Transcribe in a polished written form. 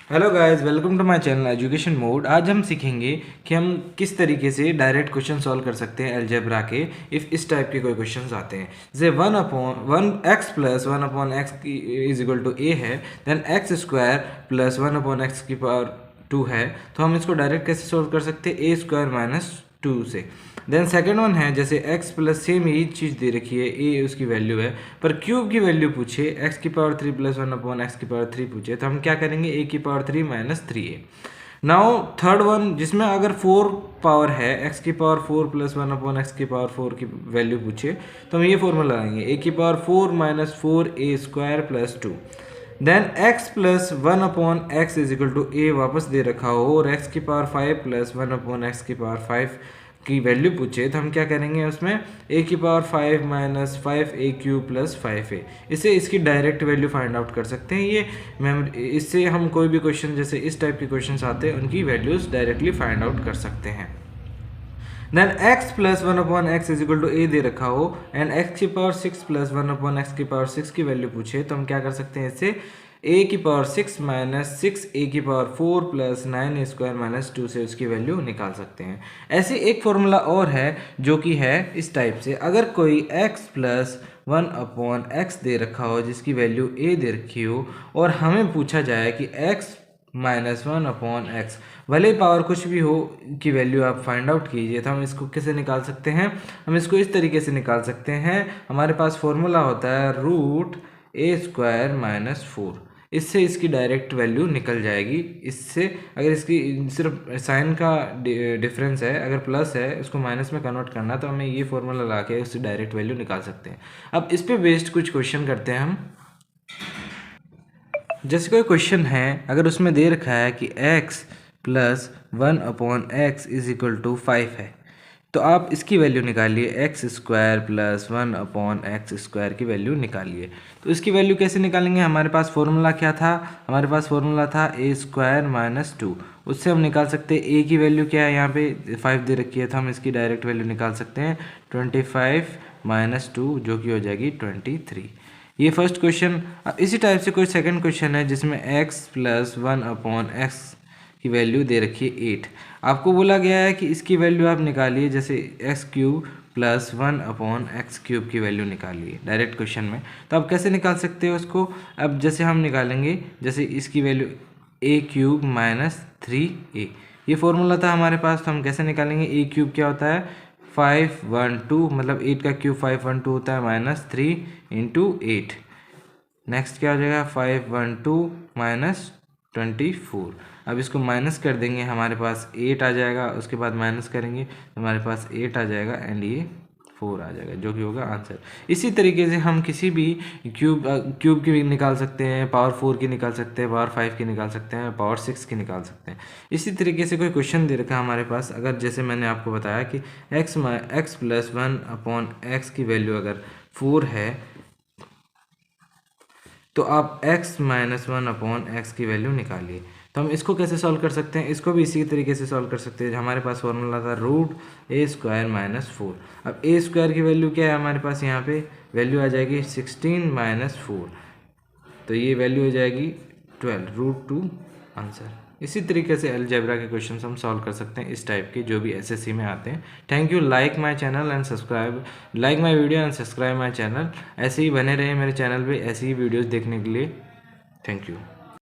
Hello guys, welcome to my channel education mode. आज हम सीखेंगे कि हम किस तरीके से डायरेक्ट क्वेश्चन सॉल्व कर सकते हैं अलजेब्रा के इफ़ इस टाइप के कोई क्वेश्चंस आते हैं। जैसे 1/1 plus 1/x is equal to A है, then x square plus 1/x की पावर 2 है, तो हम इसको डायरेक्ट कैसे सॉल्व कर सकते हैं? ए स्क्वायर माइनस 2 से। देन सेकेंड वन है, जैसे x प्लस सेम ही चीज़ दे रखी है, ए उसकी वैल्यू है, पर क्यूब की वैल्यू पूछे x की पावर 3 प्लस 1/x की पावर 3 पूछे, तो हम क्या करेंगे? a की power 3 minus 3a। Now third one, जिसमें अगर 4 पावर है, x की पावर 4 प्लस 1/x की पावर 4 की वैल्यू पूछे, तो हम ये फॉर्मूला लगाएंगे, a की power 4 minus 4a square plus 2। Then x plus 1/x is equal to a वापस दे रखा हो, और x की पावर 5 प्लस 1/x की पावर 5 की वैल्यू पूछे, तो हम क्या करेंगे? उसमें a की power 5 minus 5a cube plus 5a, इससे इसकी डायरेक्ट वैल्यू फाइंड आउट कर सकते हैं। ये इससे हम कोई भी क्वेश्चन जैसे इस टाइप के क्वेश्चन आते हैं, उनकी वैल्यूज डायरेक्टली फाइंड आउट कर सकते हैं। Then x plus 1/x is equal to a दे रखा हो, एंड x की पावर 6 प्लस 1/x की पावर 6 की वैल्यू पूछे, तो हम क्या कर सकते हैं? इससे a की पावर 6 माइनस 6a की power 4 plus 9a square minus 2 से उसकी वैल्यू निकाल सकते हैं। ऐसे एक फॉर्मूला और है जो कि है इस टाइप से, अगर कोई x प्लस 1/x दे रखा हो जिसकी वैल्यू a दे रखी हो, और हमें पूछा जाए कि x माइनस 1/x भले पावर कुछ भी हो की वैल्यू आप फाइंड आउट कीजिए, तो हम इसको कैसे निकाल सकते हैं? हम इसको इस तरीके से निकाल सकते हैं। हमारे पास फॉर्मूला होता है रूट ए स्क्वायर माइनस 4, इससे इसकी डायरेक्ट वैल्यू निकल जाएगी। इससे अगर इसकी सिर्फ साइन का डिफरेंस है, अगर प्लस है उसको माइनस में कन्वर्ट करना, तो हमें ये फॉर्मूला ला के उससे डायरेक्ट वैल्यू निकाल सकते हैं। अब इस पे बेस्ड कुछ क्वेश्चन करते हैं हम। जैसे कोई क्वेश्चन है, अगर उसमें दे रखा है कि x plus 1/x is equal to 5 है, तो आप इसकी वैल्यू निकालिए, x square plus 1/x square की वैल्यू निकालिए। तो इसकी वैल्यू कैसे निकालेंगे? हमारे पास फॉर्मूला क्या था? हमारे पास फॉर्मूला था a स्क्वायर माइनस 2। उससे हम निकाल सकते हैं a की वैल्यू क्या है, यहाँ पे 5 दे रखी है, तो हम इसकी डायरेक्ट वैल्यू निकाल सकते हैं 25 माइनस 2, जो कि हो जाएगी 23। ये फर्स्ट क्वेश्चन। इसी टाइप से कोई सेकंड क्वेश्चन है जिसमें x प्लस 1/x की वैल्यू दे रखी है 8। आपको बोला गया है कि इसकी वैल्यू आप निकालिए, जैसे x cube plus 1/x cube की वैल्यू निकालिए डायरेक्ट क्वेश्चन में। तो आप कैसे निकाल सकते हो उसको? अब जैसे हम निकालेंगे, जैसे इसकी value a cube minus 3a, ये फॉर्मूला था हमारे पास, तो हम कैसे निकालेंगे? a क्यूब क्या होता है? 512, मतलब 8 का क्यूब 512 होता है, माइनस 3 इंटू 8। नेक्स्ट क्या हो जाएगा? 512 माइनस 24। अब इसको माइनस कर देंगे, हमारे पास 8 आ जाएगा, उसके बाद माइनस करेंगे तो हमारे पास 8 आ जाएगा, एंड ये 4 आ जाएगा, जो कि होगा आंसर। इसी तरीके से हम किसी भी क्यूब की भी निकाल सकते हैं, पावर 4 की निकाल सकते हैं, पावर 5 की निकाल सकते हैं, पावर 6 की निकाल सकते हैं। इसी तरीके से कोई क्वेश्चन दे रखा है हमारे पास, अगर जैसे मैंने आपको बताया कि x प्लस 1/x की वैल्यू अगर 4 है, तो आप x माइनस 1/x की वैल्यू निकालिए। तो हम इसको कैसे सॉल्व कर सकते हैं? इसको भी इसी तरीके से सॉल्व कर सकते हैं। हमारे पास फॉर्मूला था रूट ए स्क्वायर माइनस 4। अब ए स्क्वायर की वैल्यू क्या है हमारे पास? यहाँ पे वैल्यू आ जाएगी 16 माइनस 4, तो ये वैल्यू हो जाएगी 12, रूट 2 आंसर। इसी तरीके से अलजेब्रा के क्वेश्चन हम सॉल्व कर सकते हैं इस टाइप के, जो भी एसएससी में आते हैं। Thank you. Like my channel and subscribe, like my video and subscribe my channel. ऐसे ही बने रहे मेरे चैनल पे ऐसी ही वीडियोस देखने के लिए। Thank you.